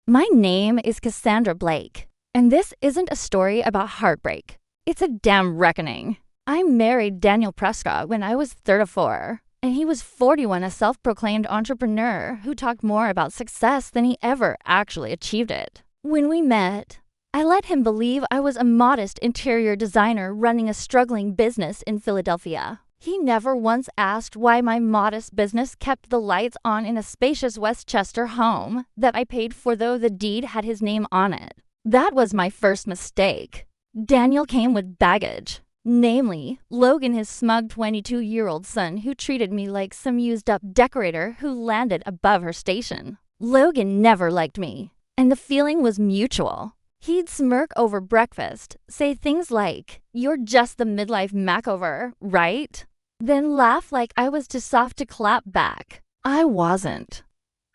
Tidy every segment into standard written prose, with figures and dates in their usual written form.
My name is Cassandra Blake, and this isn't a story about heartbreak. It's a damn reckoning. I married Daniel Prescott when I was 34, and he was 41, a self-proclaimed entrepreneur who talked more about success than he ever actually achieved it. When we met, I let him believe I was a modest interior designer running a struggling business in Philadelphia. He never once asked why my modest business kept the lights on in a spacious Westchester home that I paid for, though the deed had his name on it. That was my first mistake. Daniel came with baggage. Namely, Logan, his smug 22-year-old son who treated me like some used-up decorator who landed above her station. Logan never liked me, and the feeling was mutual. He'd smirk over breakfast, say things like, "You're just the midlife makeover, right?" Then laugh like I was too soft to clap back. I wasn't.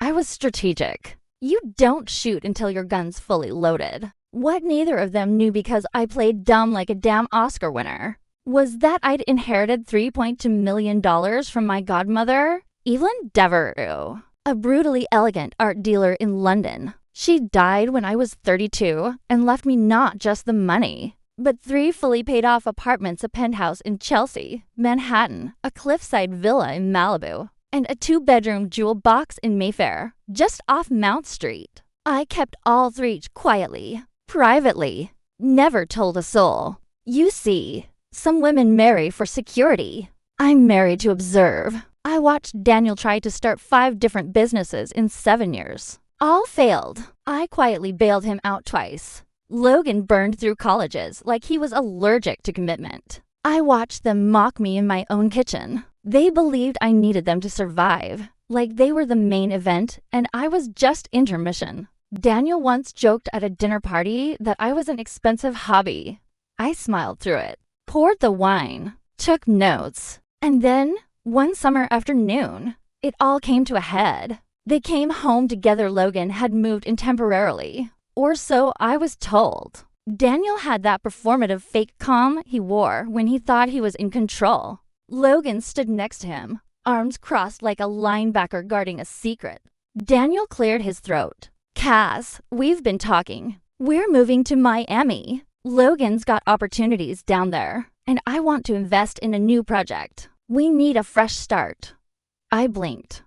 I was strategic. You don't shoot until your gun's fully loaded. What neither of them knew, because I played dumb like a damn Oscar winner, was that I'd inherited $3.2 million from my godmother, Evelyn Devereux, a brutally elegant art dealer in London. She died when I was 32 and left me not just the money, but 3 fully paid off apartments, a penthouse in Chelsea, Manhattan, a cliffside villa in Malibu, and a 2-bedroom jewel box in Mayfair, just off Mount Street. I kept all 3 quietly, privately, never told a soul. You see, some women marry for security. I'm married to observe. I watched Daniel try to start 5 different businesses in 7 years. All failed. I quietly bailed him out twice. Logan burned through colleges like he was allergic to commitment. I watched them mock me in my own kitchen. They believed I needed them to survive, like they were the main event and I was just intermission. Daniel once joked at a dinner party that I was an expensive hobby. I smiled through it, poured the wine, took notes, and then, one summer afternoon, it all came to a head. They came home together. Logan had moved in temporarily, or so I was told. Daniel had that performative fake calm he wore when he thought he was in control. Logan stood next to him, arms crossed like a linebacker guarding a secret. Daniel cleared his throat. "Cass, we've been talking. We're moving to Miami. Logan's got opportunities down there, and I want to invest in a new project. We need a fresh start." I blinked.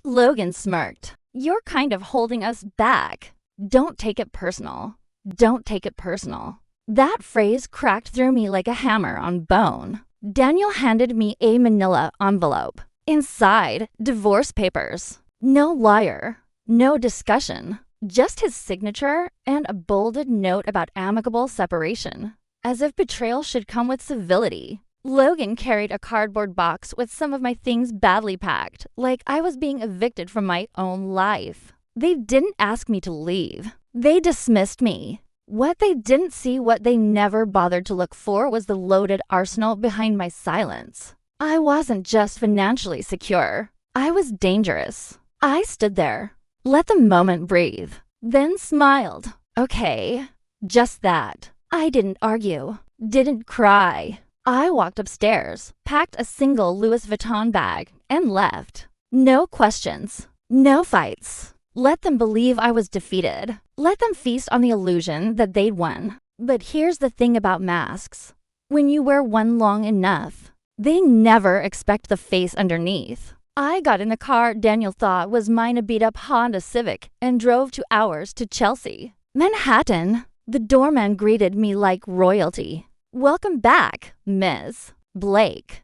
Logan smirked. "You're kind of holding us back. Don't take it personal. Don't take it personal." That phrase cracked through me like a hammer on bone. Daniel handed me a manila envelope. Inside, divorce papers. No lawyer, no discussion, just his signature and a bolded note about amicable separation, as if betrayal should come with civility. Logan carried a cardboard box with some of my things badly packed, like I was being evicted from my own life. They didn't ask me to leave. They dismissed me. What they didn't see, what they never bothered to look for, was the loaded arsenal behind my silence. I wasn't just financially secure. I was dangerous. I stood there, let the moment breathe, then smiled. Okay, just that. I didn't argue, didn't cry. I walked upstairs, packed a single Louis Vuitton bag, and left. No questions, no fights. Let them believe I was defeated. Let them feast on the illusion that they'd won. But here's the thing about masks. When you wear one long enough, they never expect the face underneath. I got in the car Daniel thought was mine, a beat-up Honda Civic, and drove 2 hours to Chelsea. Manhattan. The doorman greeted me like royalty. "Welcome back, Miss Blake."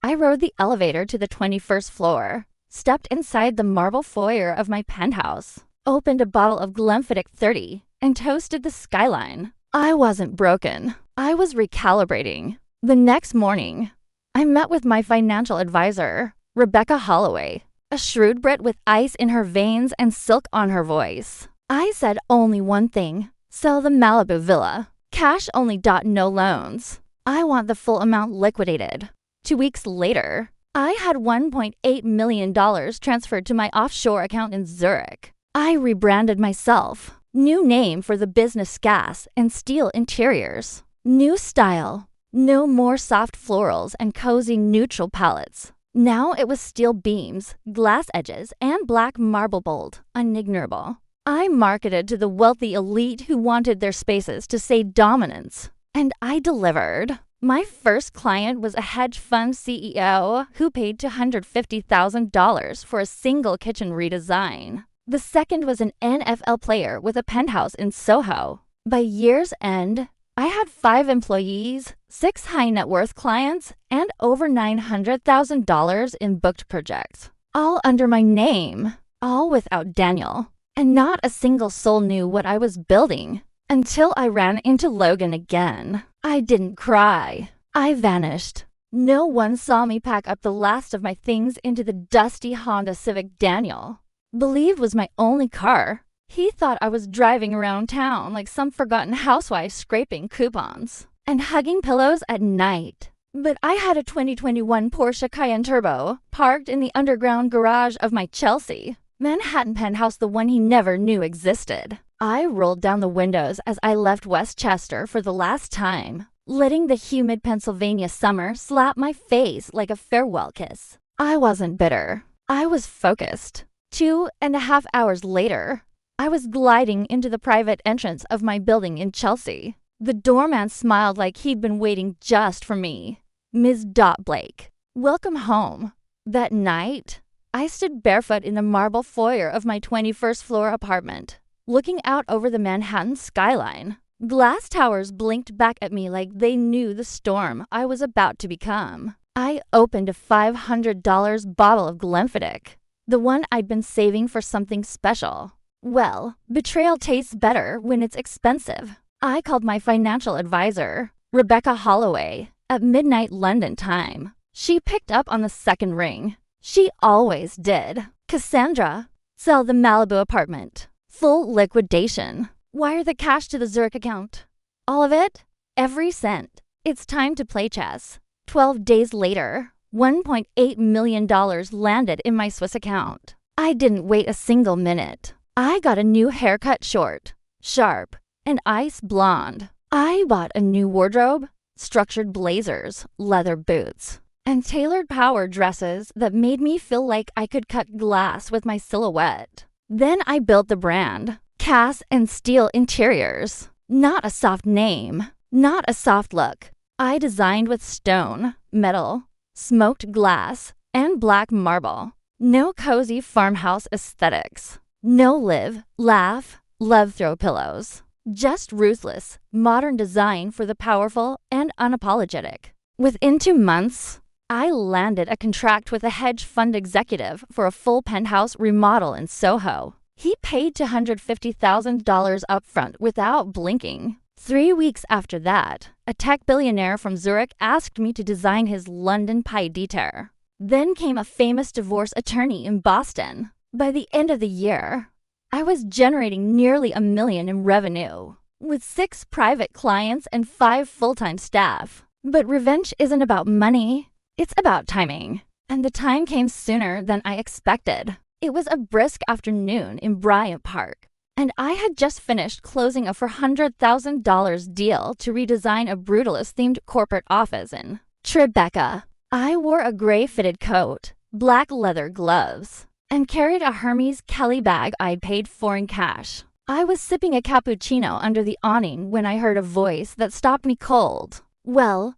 I rode the elevator to the 21st floor, stepped inside the marble foyer of my penthouse, opened a bottle of Glenfiddich 30, and toasted the skyline. I wasn't broken. I was recalibrating. The next morning, I met with my financial advisor, Rebecca Holloway, a shrewd Brit with ice in her veins and silk on her voice. I said only one thing: sell the Malibu villa. Cash only. No loans. I want the full amount liquidated. 2 weeks later, I had $1.8 million transferred to my offshore account in Zurich. I rebranded myself. New name for the business: gas and steel interiors. New style. No more soft florals and cozy neutral palettes. Now it was steel beams, glass edges, and black marble bold, unignorable. I marketed to the wealthy elite who wanted their spaces to say dominance. And I delivered. My first client was a hedge fund CEO who paid $250,000 for a single kitchen redesign. The second was an NFL player with a penthouse in Soho. By year's end, I had 5 employees, 6 high net worth clients, and over $900,000 in booked projects. All under my name, all without Daniel. And not a single soul knew what I was building. Until I ran into Logan again. I didn't cry. I vanished. No one saw me pack up the last of my things into the dusty Honda Civic Daniel believed was my only car. He thought I was driving around town like some forgotten housewife scraping coupons and hugging pillows at night. But I had a 2021 Porsche Cayenne Turbo parked in the underground garage of my Chelsea Manhattan penthouse, the one he never knew existed. I rolled down the windows as I left Westchester for the last time, letting the humid Pennsylvania summer slap my face like a farewell kiss. I wasn't bitter. I was focused. 2.5 hours later, I was gliding into the private entrance of my building in Chelsea. The doorman smiled like he'd been waiting just for me. Ms. Blake, welcome home. That night, I stood barefoot in the marble foyer of my 21st floor apartment, looking out over the Manhattan skyline. Glass towers blinked back at me like they knew the storm I was about to become. I opened a $500 bottle of Glenfiddich, the one I'd been saving for something special. Well, betrayal tastes better when it's expensive. I called my financial advisor, Rebecca Holloway, at midnight London time. She picked up on the second ring. She always did. Cassandra, sell the Malibu apartment. Full liquidation. Wire the cash to the Zurich account. All of it? Every cent. It's time to play chess. 12 days later, $1.8 million landed in my Swiss account. I didn't wait a single minute. I got a new haircut, short, sharp, and ice blonde. I bought a new wardrobe, structured blazers, leather boots, and tailored power dresses that made me feel like I could cut glass with my silhouette. Then I built the brand, Cass and Steel Interiors. Not a soft name, not a soft look. I designed with stone, metal, smoked glass, and black marble. No cozy farmhouse aesthetics. No live, laugh, love throw pillows. Just ruthless, modern design for the powerful and unapologetic. Within 2 months, I landed a contract with a hedge fund executive for a full penthouse remodel in Soho. He paid $250,000 upfront without blinking. 3 weeks after that, a tech billionaire from Zurich asked me to design his London pied terre. Then came a famous divorce attorney in Boston. By the end of the year, I was generating nearly $1 million in revenue, with 6 private clients and 5 full-time staff. But revenge isn't about money, it's about timing. And the time came sooner than I expected. It was a brisk afternoon in Bryant Park, and I had just finished closing a $400,000 deal to redesign a brutalist-themed corporate office in Tribeca. I wore a gray fitted coat, black leather gloves, and carried a Hermes Kelly bag I'd paid for in cash. I was sipping a cappuccino under the awning when I heard a voice that stopped me cold. Well,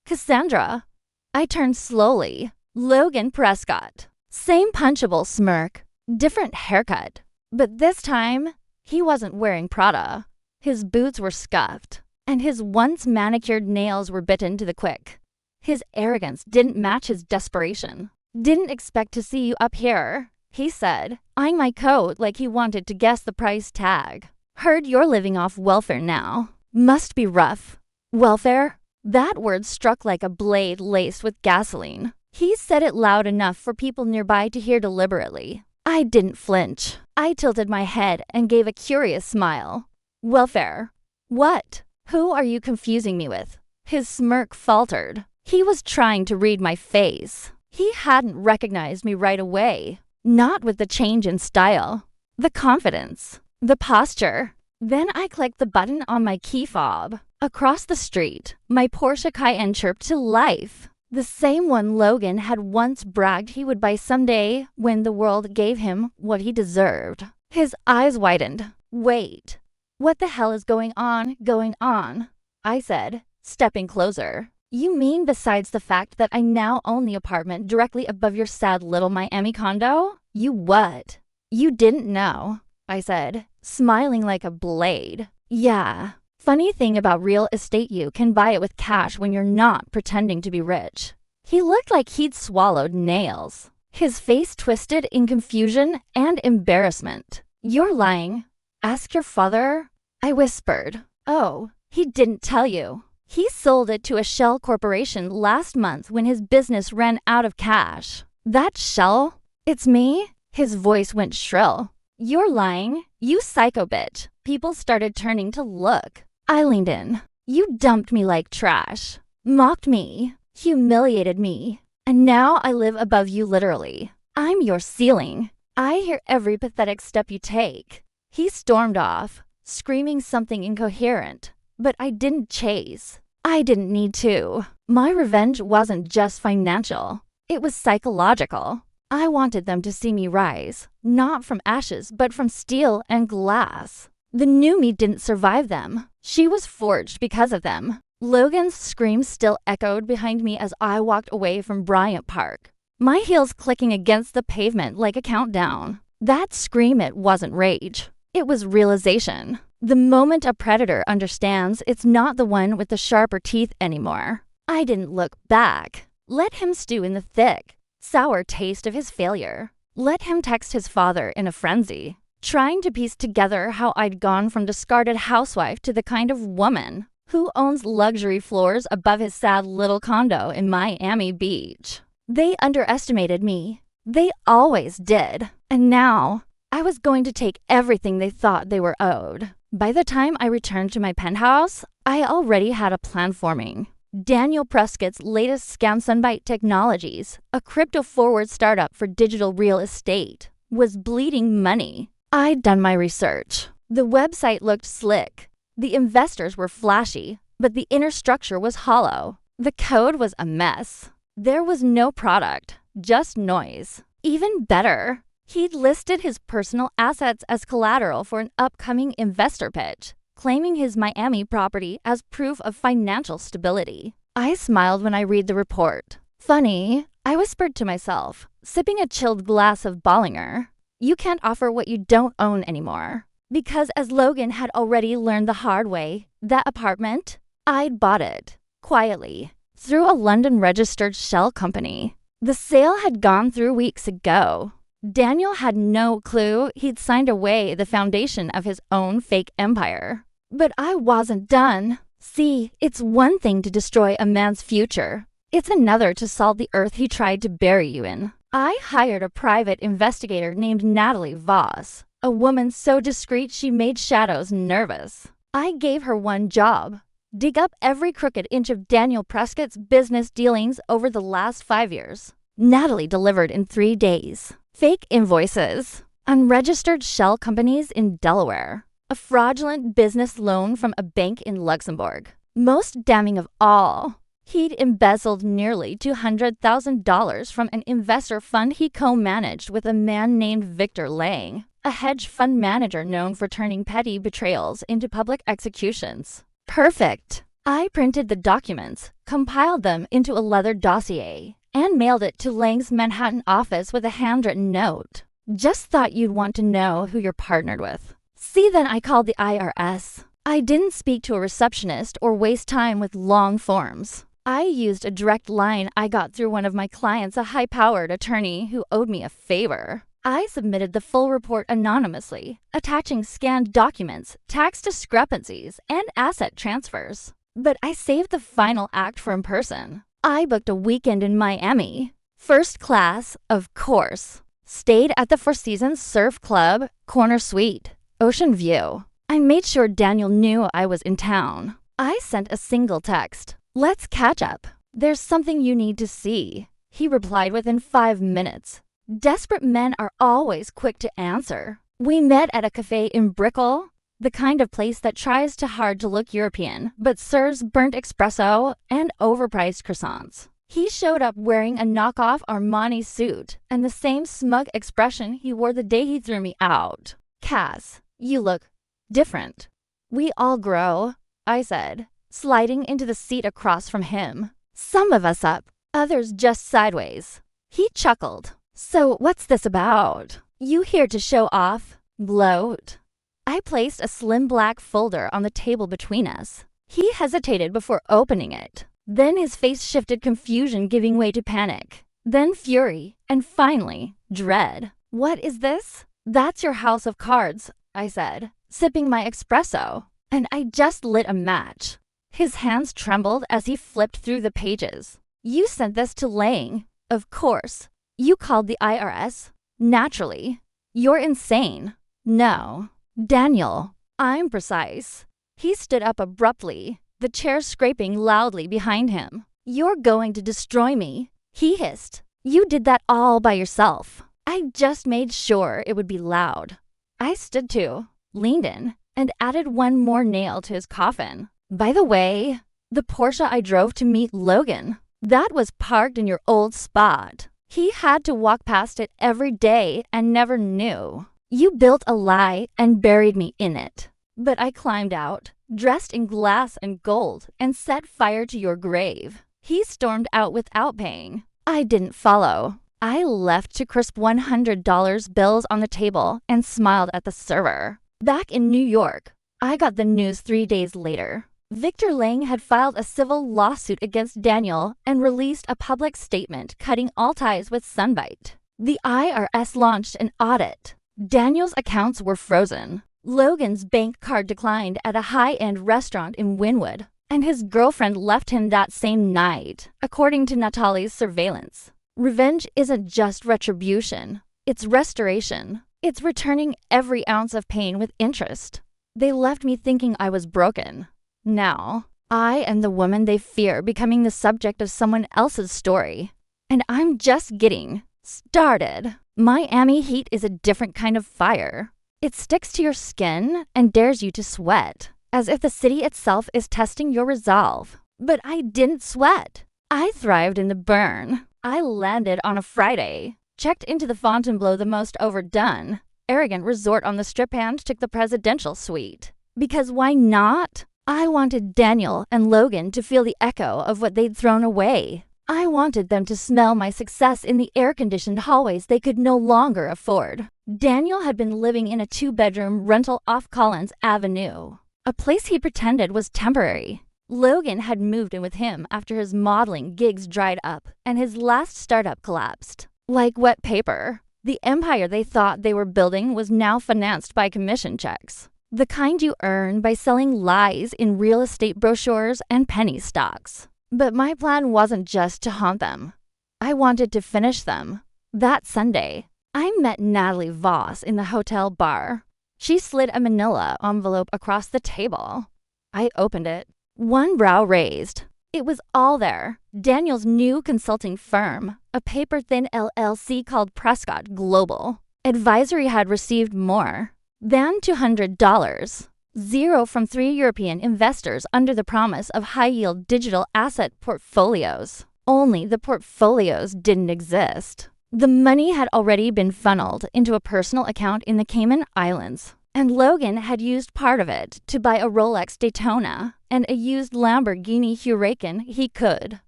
Cassandra. I turned slowly. Logan Prescott. Same punchable smirk, different haircut. But this time, he wasn't wearing Prada. His boots were scuffed, and his once manicured nails were bitten to the quick. His arrogance didn't match his desperation. Didn't expect to see you up here, he said, eyeing my coat like he wanted to guess the price tag. Heard you're living off welfare now. Must be rough. Welfare? That word struck like a blade laced with gasoline. He said it loud enough for people nearby to hear deliberately. I didn't flinch. I tilted my head and gave a curious smile. Welfare? What? Who are you confusing me with? His smirk faltered. He was trying to read my face. He hadn't recognized me right away. Not with the change in style, the confidence, the posture. Then I clicked the button on my key fob. Across the street, my Porsche Cayenne chirped to life. The same one Logan had once bragged he would buy someday when the world gave him what he deserved. His eyes widened. Wait. What the hell is going on? I said, stepping closer. You mean besides the fact that I now own the apartment directly above your sad little Miami condo? You what? You didn't know, I said, smiling like a blade. Yeah. Funny thing about real estate, you can buy it with cash when you're not pretending to be rich. He looked like he'd swallowed nails. His face twisted in confusion and embarrassment. You're lying. Ask your father, I whispered. Oh, he didn't tell you. He sold it to a shell corporation last month when his business ran out of cash. That shell? It's me? His voice went shrill. You're lying. You psycho bitch. People started turning to look. I leaned in. You dumped me like trash. Mocked me. Humiliated me. And now I live above you literally. I'm your ceiling. I hear every pathetic step you take. He stormed off, screaming something incoherent. But I didn't chase. I didn't need to. My revenge wasn't just financial. It was psychological. I wanted them to see me rise, not from ashes, but from steel and glass. The new me didn't survive them. She was forged because of them. Logan's scream still echoed behind me as I walked away from Bryant Park, my heels clicking against the pavement like a countdown. That scream, it wasn't rage. It was realization. The moment a predator understands it's not the one with the sharper teeth anymore. I didn't look back. Let him stew in the thick, sour taste of his failure. Let him text his father in a frenzy, trying to piece together how I'd gone from discarded housewife to the kind of woman who owns luxury floors above his sad little condo in Miami Beach. They underestimated me. They always did. And now, I was going to take everything they thought they were owed. By the time I returned to my penthouse, I already had a plan forming. Daniel Prescott's latest scam Sunbite Technologies, a crypto-forward startup for digital real estate, was bleeding money. I'd done my research. The website looked slick. The investors were flashy, but the inner structure was hollow. The code was a mess. There was no product, just noise. Even better, he'd listed his personal assets as collateral for an upcoming investor pitch, claiming his Miami property as proof of financial stability. I smiled when I read the report. Funny, I whispered to myself, sipping a chilled glass of Bollinger. You can't offer what you don't own anymore. Because as Logan had already learned the hard way, that apartment, I'd bought it, quietly, through a London-registered shell company. The sale had gone through weeks ago. Daniel had no clue he'd signed away the foundation of his own fake empire. But I wasn't done. See, it's one thing to destroy a man's future. It's another to salt the earth he tried to bury you in. I hired a private investigator named Natalie Voss, a woman so discreet she made shadows nervous. I gave her one job: dig up every crooked inch of Daniel Prescott's business dealings over the last 5 years. Natalie delivered in 3 days. Fake invoices, unregistered shell companies in Delaware, a fraudulent business loan from a bank in Luxembourg. Most damning of all, he'd embezzled nearly $200,000 from an investor fund he co-managed with a man named Victor Lang, a hedge fund manager known for turning petty betrayals into public executions. Perfect. I printed the documents, compiled them into a leather dossier, and mailed it to Lang's Manhattan office with a handwritten note. Just thought you'd want to know who you're partnered with. See, then I called the IRS. I didn't speak to a receptionist or waste time with long forms. I used a direct line I got through one of my clients, a high-powered attorney who owed me a favor. I submitted the full report anonymously, attaching scanned documents, tax discrepancies, and asset transfers. But I saved the final act for in person. I booked a weekend in Miami. First class, of course. Stayed at the Four Seasons Surf Club, Corner Suite, Ocean View. I made sure Daniel knew I was in town. I sent a single text. Let's catch up. There's something you need to see. He replied within 5 minutes. Desperate men are always quick to answer. We met at a cafe in Brickell, the kind of place that tries too hard to look European, but serves burnt espresso and overpriced croissants. He showed up wearing a knockoff Armani suit and the same smug expression he wore the day he threw me out. Cass, you look different. We all grow, I said, sliding into the seat across from him. Some of us up, others just sideways. He chuckled. So what's this about? You here to show off? Gloat? I placed a slim black folder on the table between us. He hesitated before opening it. Then his face shifted, confusion giving way to panic. Then fury, and finally, dread. What is this? That's your house of cards, I said, sipping my espresso. And I just lit a match. His hands trembled as he flipped through the pages. You sent this to Lang, of course. You called the IRS? Naturally. You're insane. No. Daniel, I'm precise. He stood up abruptly, the chair scraping loudly behind him. You're going to destroy me, he hissed. You did that all by yourself. I just made sure it would be loud. I stood too, leaned in, and added one more nail to his coffin. By the way, the Porsche I drove to meet Logan, that was parked in your old spot. He had to walk past it every day and never knew. You built a lie and buried me in it. But I climbed out, dressed in glass and gold, and set fire to your grave. He stormed out without paying. I didn't follow. I left to crisp $100 bills on the table and smiled at the server. Back in New York, I got the news 3 days later. Victor Lang had filed a civil lawsuit against Daniel and released a public statement cutting all ties with Sunbite. The IRS launched an audit. Daniel's accounts were frozen. Logan's bank card declined at a high-end restaurant in Wynwood, and his girlfriend left him that same night, according to Natalie's surveillance. Revenge isn't just retribution. It's restoration. It's returning every ounce of pain with interest. They left me thinking I was broken. Now, I am the woman they fear becoming the subject of someone else's story. And I'm just getting started. Miami heat is a different kind of fire. It sticks to your skin and dares you to sweat, as if the city itself is testing your resolve. But I didn't sweat. I thrived in the burn. I landed on a Friday, checked into the Fontainebleau, the most overdone, arrogant resort on the Strip, and took the presidential suite. Because why not? I wanted Daniel and Logan to feel the echo of what they'd thrown away. I wanted them to smell my success in the air-conditioned hallways they could no longer afford. Daniel had been living in a 2-bedroom rental off Collins Avenue, a place he pretended was temporary. Logan had moved in with him after his modeling gigs dried up and his last startup collapsed. Like wet paper, the empire they thought they were building was now financed by commission checks. The kind you earn by selling lies in real estate brochures and penny stocks. But my plan wasn't just to haunt them. I wanted to finish them. That Sunday, I met Natalie Voss in the hotel bar. She slid a manila envelope across the table. I opened it, one brow raised. It was all there. Daniel's new consulting firm, a paper-thin LLC called Prescott Global. Advisory had received more than $200. Zero from 3 European investors under the promise of high-yield digital asset portfolios. Only the portfolios didn't exist. The money had already been funneled into a personal account in the Cayman Islands, and Logan had used part of it to buy a Rolex Daytona and a used Lamborghini Huracan he could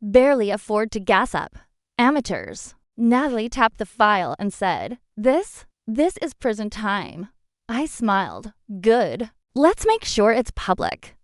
barely afford to gas up. Amateurs. Natalie tapped the file and said, This is prison time. I smiled. Good. Let's make sure it's public.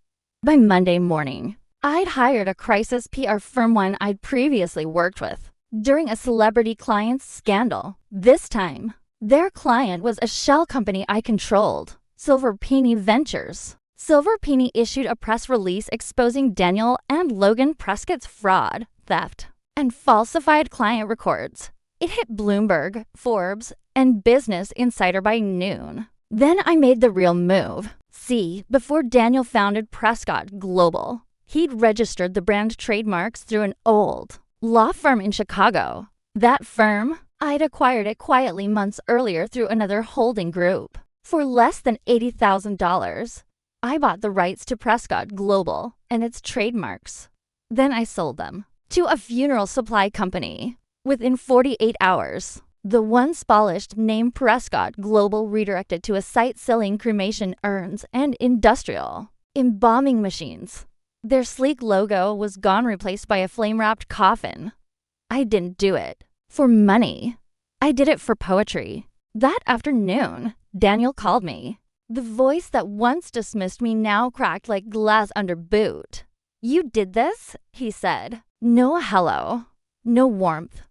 By Monday morning, I'd hired a crisis PR firm, one I'd previously worked with, during a celebrity client's scandal. This time, their client was a shell company I controlled, Silver Peony Ventures. Silver Peony issued a press release exposing Daniel and Logan Prescott's fraud, theft, and falsified client records. It hit Bloomberg, Forbes, and Business Insider by noon. Then I made the real move. See, before Daniel founded Prescott Global, he'd registered the brand trademarks through an old law firm in Chicago. That firm, I'd acquired it quietly months earlier through another holding group. For less than $80,000, I bought the rights to Prescott Global and its trademarks. Then I sold them to a funeral supply company. Within 48 hours, The once polished name Prescott Global redirected to a site selling cremation urns and industrial embalming machines. Their sleek logo was gone, replaced by a flame-wrapped coffin. I didn't do it for money. I did it for poetry. That afternoon, Daniel called me. The voice that once dismissed me now cracked like glass under boot. "You did this?" he said. No hello. No warmth.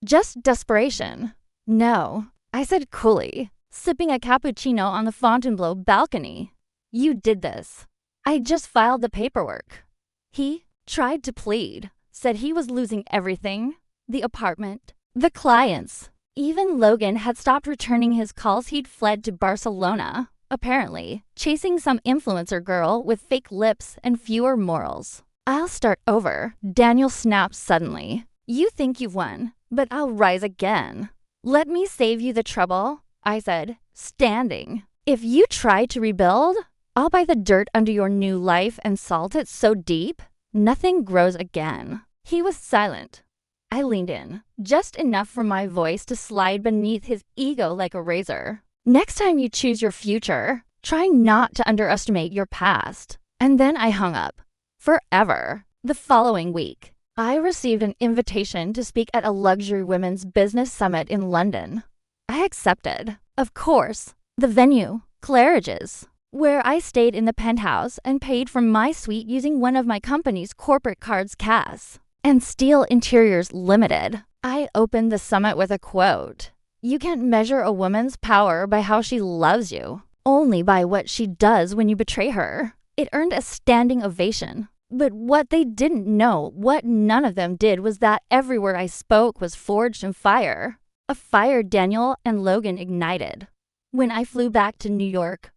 Just desperation. "No," I said coolly, sipping a cappuccino on the Fontainebleau balcony. "You did this. I just filed the paperwork." He tried to plead, said he was losing everything. The apartment, the clients. Even Logan had stopped returning his calls. He'd fled to Barcelona, apparently, chasing some influencer girl with fake lips and fewer morals. "I'll start over," Daniel snapped suddenly. "You think you've won, but I'll rise again." "Let me save you the trouble," I said, standing. "If you try to rebuild, I'll buy the dirt under your new life and salt it so deep, nothing grows again." He was silent. I leaned in, just enough for my voice to slide beneath his ego like a razor. "Next time you choose your future, try not to underestimate your past." And then I hung up. Forever. The following week, I received an invitation to speak at a luxury women's business summit in London. I accepted. Of course. The venue, Claridge's, where I stayed in the penthouse and paid for my suite using one of my company's corporate cards, Cass and Steel Interiors Limited. I opened the summit with a quote. "You can't measure a woman's power by how she loves you, only by what she does when you betray her." It earned a standing ovation. But what they didn't know, what none of them did, was that every word I spoke was forged in fire. A fire Daniel and Logan ignited. When I flew back to New York,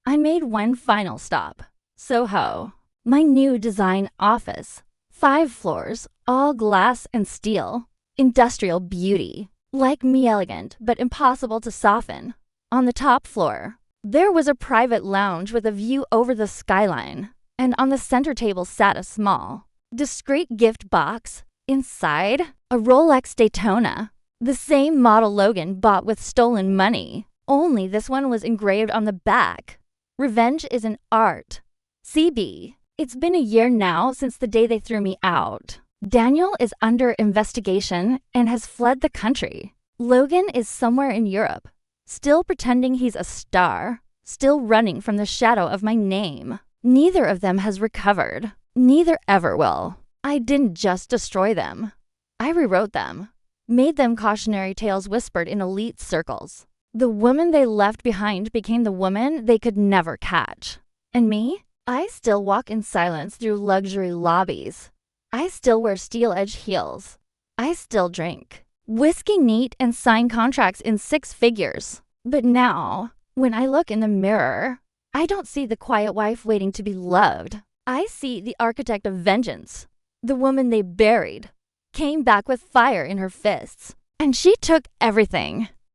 I made one final stop. Soho. My new design office. 5 floors, all glass and steel. Industrial beauty. Like me, elegant, but impossible to soften. On the top floor, there was a private lounge with a view over the skyline. And on the center table sat a small, discreet gift box. Inside, a Rolex Daytona. The same model Logan bought with stolen money. Only this one was engraved on the back. "Revenge is an art. CB." It's been a year now since the day they threw me out. Daniel is under investigation and has fled the country. Logan is somewhere in Europe, still pretending he's a star, still running from the shadow of my name. Neither of them has recovered. Neither ever will. I didn't just destroy them. I rewrote them, made them cautionary tales whispered in elite circles. The woman they left behind became the woman they could never catch. And me? I still walk in silence through luxury lobbies. I still wear steel-edged heels. I still drink whiskey neat and sign contracts in 6 figures. But now, when I look in the mirror, I don't see the quiet wife waiting to be loved. I see the architect of vengeance. The woman they buried came back with fire in her fists. And she took everything.